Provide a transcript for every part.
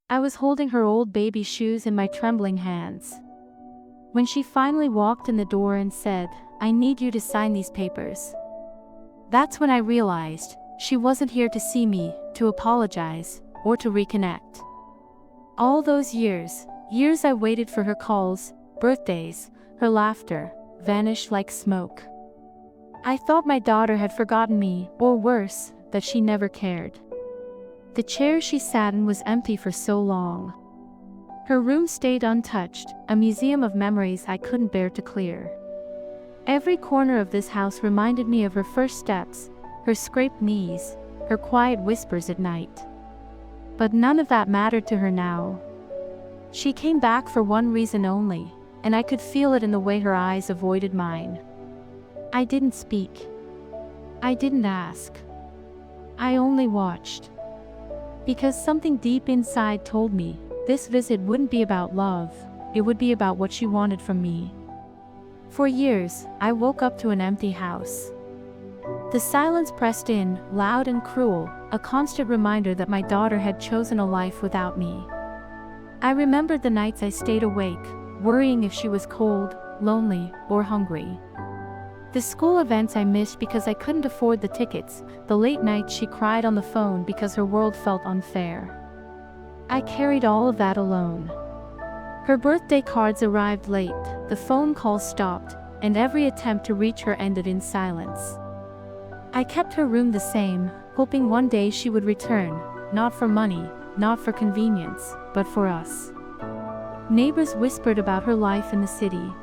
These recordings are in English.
I was holding her old baby shoes in my trembling hands. When she finally walked in the door and said, "I need you to sign these papers," that's when I realized she wasn't here to see me, to apologize, or to reconnect. All those years I waited for her calls, birthdays, her laughter, vanished like smoke. I thought my daughter had forgotten me, or worse, that she never cared. The chair she sat in was empty for so long. Her room stayed untouched, a museum of memories I couldn't bear to clear. Every corner of this house reminded me of her first steps, her scraped knees, her quiet whispers at night. But none of that mattered to her now. She came back for one reason only, and I could feel it in the way her eyes avoided mine. I didn't speak. I didn't ask. I only watched. Because something deep inside told me this visit wouldn't be about love, it would be about what she wanted from me. For years, I woke up to an empty house. The silence pressed in, loud and cruel, a constant reminder that my daughter had chosen a life without me. I remembered the nights I stayed awake, worrying if she was cold, lonely, or hungry. The school events I missed because I couldn't afford the tickets, the late nights she cried on the phone because her world felt unfair. I carried all of that alone. Her birthday cards arrived late, the phone calls stopped, and every attempt to reach her ended in silence. I kept her room the same, hoping one day she would return, not for money, not for convenience, but for us. Neighbors whispered about her life in the city.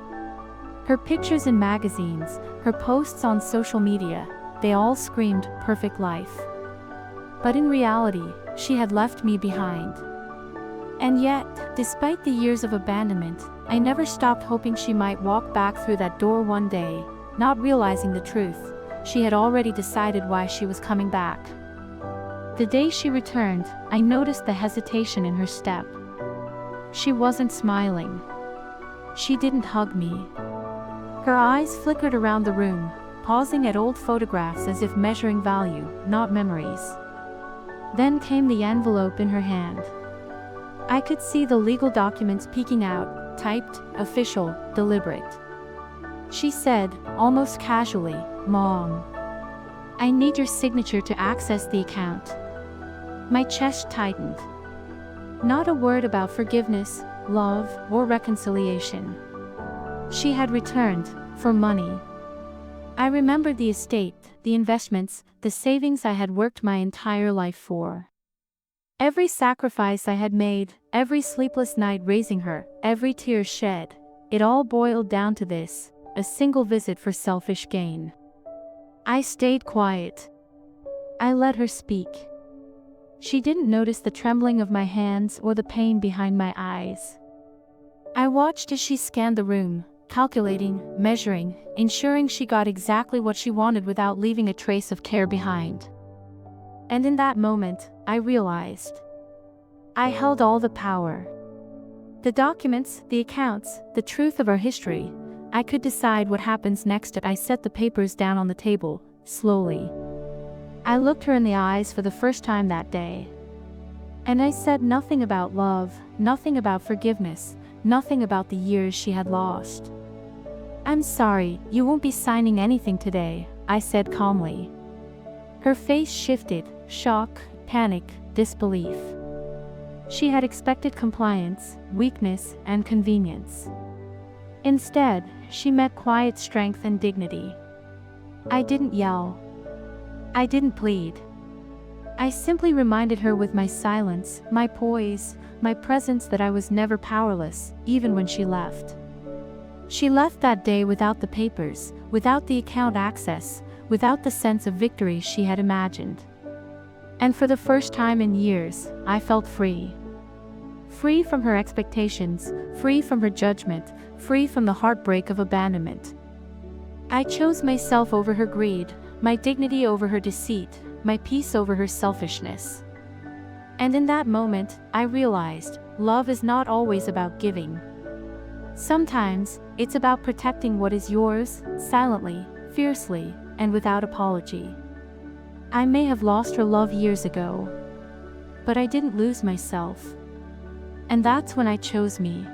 Her pictures in magazines, her posts on social media, they all screamed perfect life. But in reality, she had left me behind. And yet, despite the years of abandonment, I never stopped hoping she might walk back through that door one day, not realizing the truth. She had already decided why she was coming back. The day she returned, I noticed the hesitation in her step. She wasn't smiling. She didn't hug me. Her eyes flickered around the room, pausing at old photographs as if measuring value, not memories. Then came the envelope in her hand. I could see the legal documents peeking out, typed, official, deliberate. She said, almost casually, "Mom, I need your signature to access the account." My chest tightened. Not a word about forgiveness, love, or reconciliation. She had returned, for money. I remembered the estate, the investments, the savings I had worked my entire life for. Every sacrifice I had made, every sleepless night raising her, every tear shed, it all boiled down to this, a single visit for selfish gain. I stayed quiet. I let her speak. She didn't notice the trembling of my hands or the pain behind my eyes. I watched as she scanned the room, calculating, measuring, ensuring she got exactly what she wanted without leaving a trace of care behind. And in that moment, I realized I held all the power. The documents, the accounts, the truth of our history. I could decide what happens next. I set the papers down on the table, slowly. I looked her in the eyes for the first time that day. And I said nothing about love, nothing about forgiveness, nothing about the years she had lost. "I'm sorry, you won't be signing anything today," I said calmly. Her face shifted, shock, panic, disbelief. She had expected compliance, weakness, and convenience. Instead, she met quiet strength and dignity. I didn't yell. I didn't plead. I simply reminded her with my silence, my poise, my presence that I was never powerless, even when she left. She left that day without the papers, without the account access, without the sense of victory she had imagined. And for the first time in years, I felt free. Free from her expectations, free from her judgment, free from the heartbreak of abandonment. I chose myself over her greed, my dignity over her deceit, my peace over her selfishness. And in that moment, I realized, love is not always about giving. Sometimes, it's about protecting what is yours, silently, fiercely, and without apology. I may have lost her love years ago, but I didn't lose myself. And that's when I chose me.